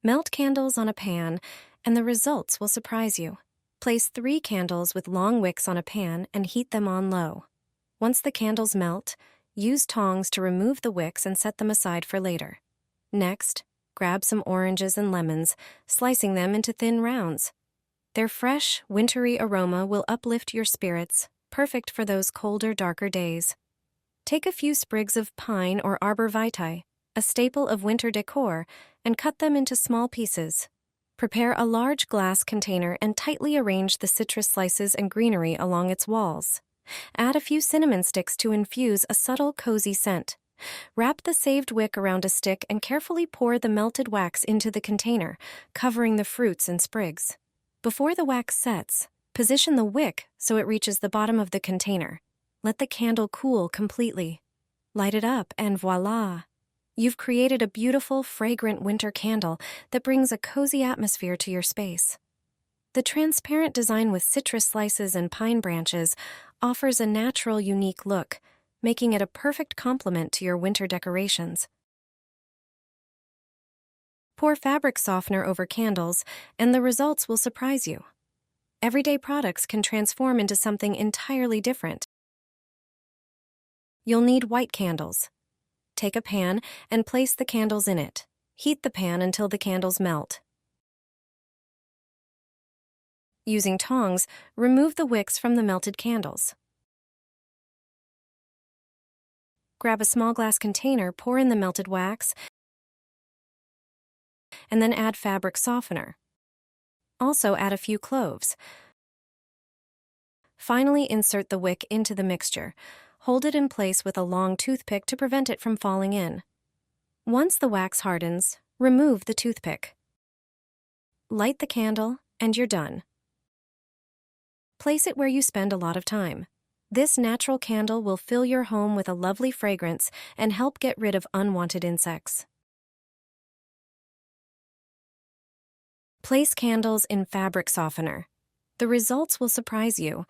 Melt candles on a pan, and the results will surprise you. Place 3 candles with long wicks on a pan and heat them on low. Once the candles melt, use tongs to remove the wicks and set them aside for later. Next, grab some oranges and lemons, slicing them into thin rounds. Their fresh, wintry aroma will uplift your spirits, perfect for those colder, darker days. Take a few sprigs of pine or arbor vitae, a staple of winter decor, and cut them into small pieces. Prepare a large glass container and tightly arrange the citrus slices and greenery along its walls. Add a few cinnamon sticks to infuse a subtle, cozy scent. Wrap the saved wick around a stick and carefully pour the melted wax into the container, covering the fruits and sprigs. Before the wax sets, position the wick so it reaches the bottom of the container. Let the candle cool completely. Light it up and voila! You've created a beautiful, fragrant winter candle that brings a cozy atmosphere to your space. The transparent design with citrus slices and pine branches offers a natural, unique look, making it a perfect complement to your winter decorations. Pour fabric softener over candles, and the results will surprise you. Everyday products can transform into something entirely different. You'll need white candles. Take a pan and place the candles in it. Heat the pan until the candles melt. Using tongs, remove the wicks from the melted candles. Grab a small glass container, pour in the melted wax, and then add fabric softener. Also add a few cloves. Finally, insert the wick into the mixture. Hold it in place with a long toothpick to prevent it from falling in. Once the wax hardens, remove the toothpick. Light the candle, and you're done. Place it where you spend a lot of time. This natural candle will fill your home with a lovely fragrance and help get rid of unwanted insects. Place candles in fabric softener. The results will surprise you.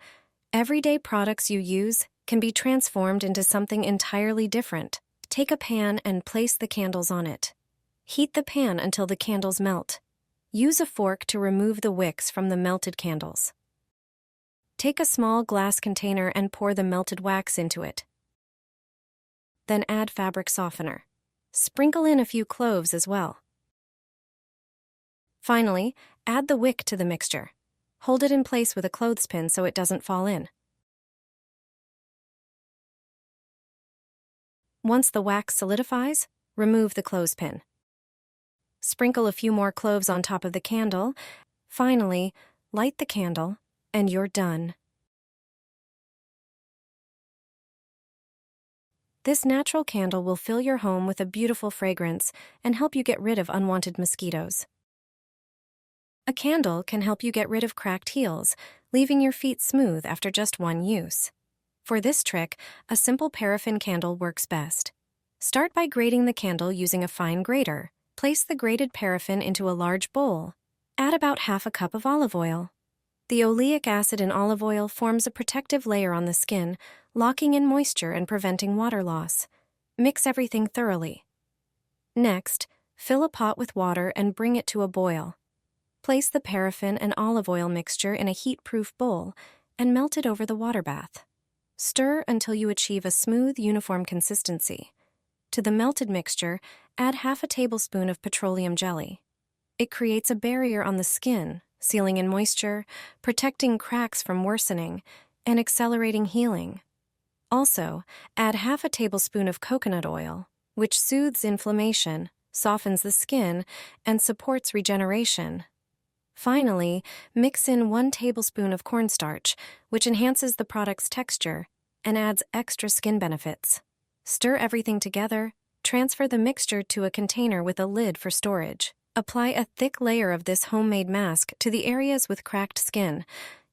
Everyday products you use can be transformed into something entirely different. Take a pan and place the candles on it. Heat the pan until the candles melt. Use a fork to remove the wicks from the melted candles. Take a small glass container and pour the melted wax into it. Then add fabric softener. Sprinkle in a few cloves as well. Finally, add the wick to the mixture. Hold it in place with a clothespin so it doesn't fall in. Once the wax solidifies, remove the clothespin. Sprinkle a few more cloves on top of the candle. Finally, light the candle, and you're done. This natural candle will fill your home with a beautiful fragrance and help you get rid of unwanted mosquitoes. A candle can help you get rid of cracked heels, leaving your feet smooth after just one use. For this trick, a simple paraffin candle works best. Start by grating the candle using a fine grater. Place the grated paraffin into a large bowl. Add about half a cup of olive oil. The oleic acid in olive oil forms a protective layer on the skin, locking in moisture and preventing water loss. Mix everything thoroughly. Next, fill a pot with water and bring it to a boil. Place the paraffin and olive oil mixture in a heat-proof bowl and melt it over the water bath. Stir until you achieve a smooth, uniform consistency. To the melted mixture, add half a tablespoon of petroleum jelly. It creates a barrier on the skin, sealing in moisture, protecting cracks from worsening, and accelerating healing. Also, add half a tablespoon of coconut oil, which soothes inflammation, softens the skin, and supports regeneration. Finally, mix in 1 tablespoon of cornstarch, which enhances the product's texture and adds extra skin benefits. Stir everything together, transfer the mixture to a container with a lid for storage. Apply a thick layer of this homemade mask to the areas with cracked skin.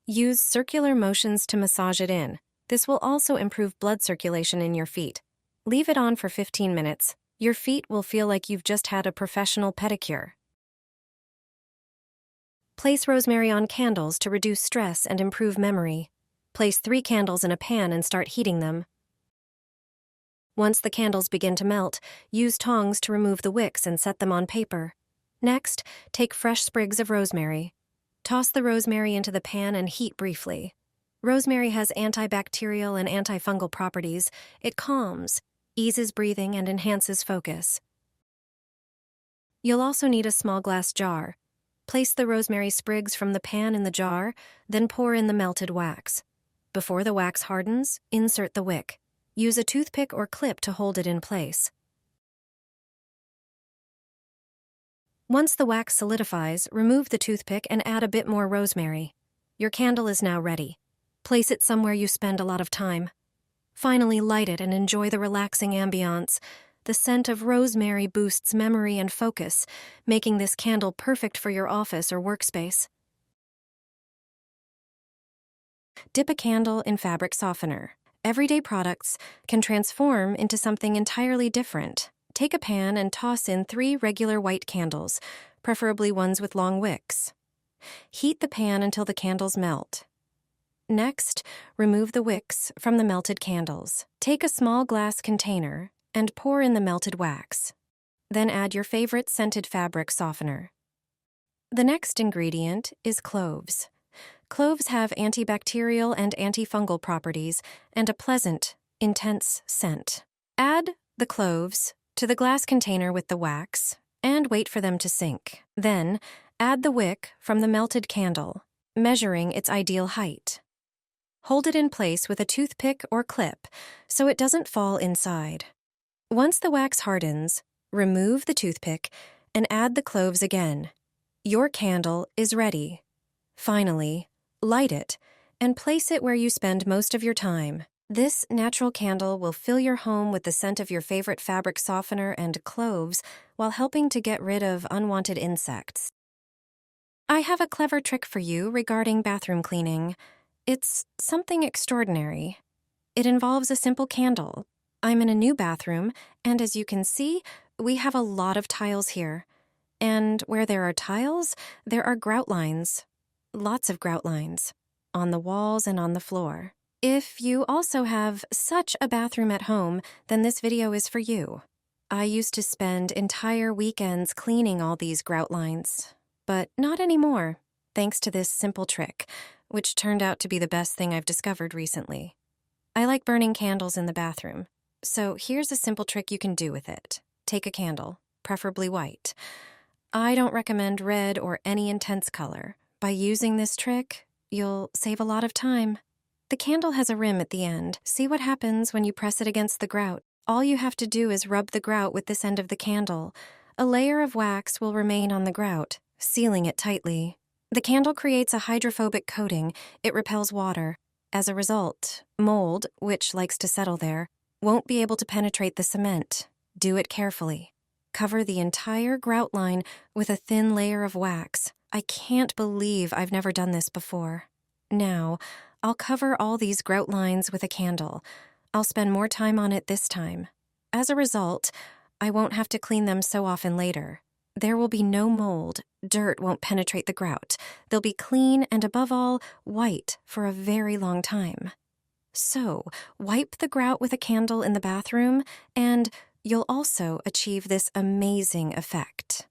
Use circular motions to massage it in. This will also improve blood circulation in your feet. Leave it on for 15 minutes. Your feet will feel like you've just had a professional pedicure. Place rosemary on candles to reduce stress and improve memory. Place 3 candles in a pan and start heating them. Once the candles begin to melt, use tongs to remove the wicks and set them on paper. Next, take fresh sprigs of rosemary. Toss the rosemary into the pan and heat briefly. Rosemary has antibacterial and antifungal properties. It calms, eases breathing, and enhances focus. You'll also need a small glass jar. Place the rosemary sprigs from the pan in the jar, then pour in the melted wax. Before the wax hardens, insert the wick. Use a toothpick or clip to hold it in place. Once the wax solidifies, remove the toothpick and add a bit more rosemary. Your candle is now ready. Place it somewhere you spend a lot of time. Finally, light it and enjoy the relaxing ambiance. The scent of rosemary boosts memory and focus, making this candle perfect for your office or workspace. Dip a candle in fabric softener. Everyday products can transform into something entirely different. Take a pan and toss in 3 regular white candles, preferably ones with long wicks. Heat the pan until the candles melt. Next, remove the wicks from the melted candles. Take a small glass container and pour in the melted wax. Then add your favorite scented fabric softener. The next ingredient is cloves. Cloves have antibacterial and antifungal properties and a pleasant, intense scent. Add the cloves to the glass container with the wax and wait for them to sink. Then, add the wick from the melted candle, measuring its ideal height. Hold it in place with a toothpick or clip so it doesn't fall inside. Once the wax hardens, remove the toothpick and add the cloves again. Your candle is ready. Finally, light it and place it where you spend most of your time. This natural candle will fill your home with the scent of your favorite fabric softener and cloves while helping to get rid of unwanted insects. I have a clever trick for you regarding bathroom cleaning. It's something extraordinary. It involves a simple candle. I'm in a new bathroom, and as you can see, we have a lot of tiles here. And where there are tiles, there are grout lines. Lots of grout lines. On the walls and on the floor. If you also have such a bathroom at home, then this video is for you. I used to spend entire weekends cleaning all these grout lines, but not anymore, thanks to this simple trick, which turned out to be the best thing I've discovered recently. I like burning candles in the bathroom, so here's a simple trick you can do with it. Take a candle, preferably white. I don't recommend red or any intense color. By using this trick, you'll save a lot of time. The candle has a rim at the end. See what happens when you press it against the grout. All you have to do is rub the grout with this end of the candle. A layer of wax will remain on the grout, sealing it tightly. The candle creates a hydrophobic coating. It repels water. As a result, mold, which likes to settle there, won't be able to penetrate the cement. Do it carefully. Cover the entire grout line with a thin layer of wax. I can't believe I've never done this before. Now, I'll cover all these grout lines with a candle. I'll spend more time on it this time. As a result, I won't have to clean them so often later. There will be no mold. Dirt won't penetrate the grout. They'll be clean and, above all, white for a very long time. So, wipe the grout with a candle in the bathroom, and you'll also achieve this amazing effect.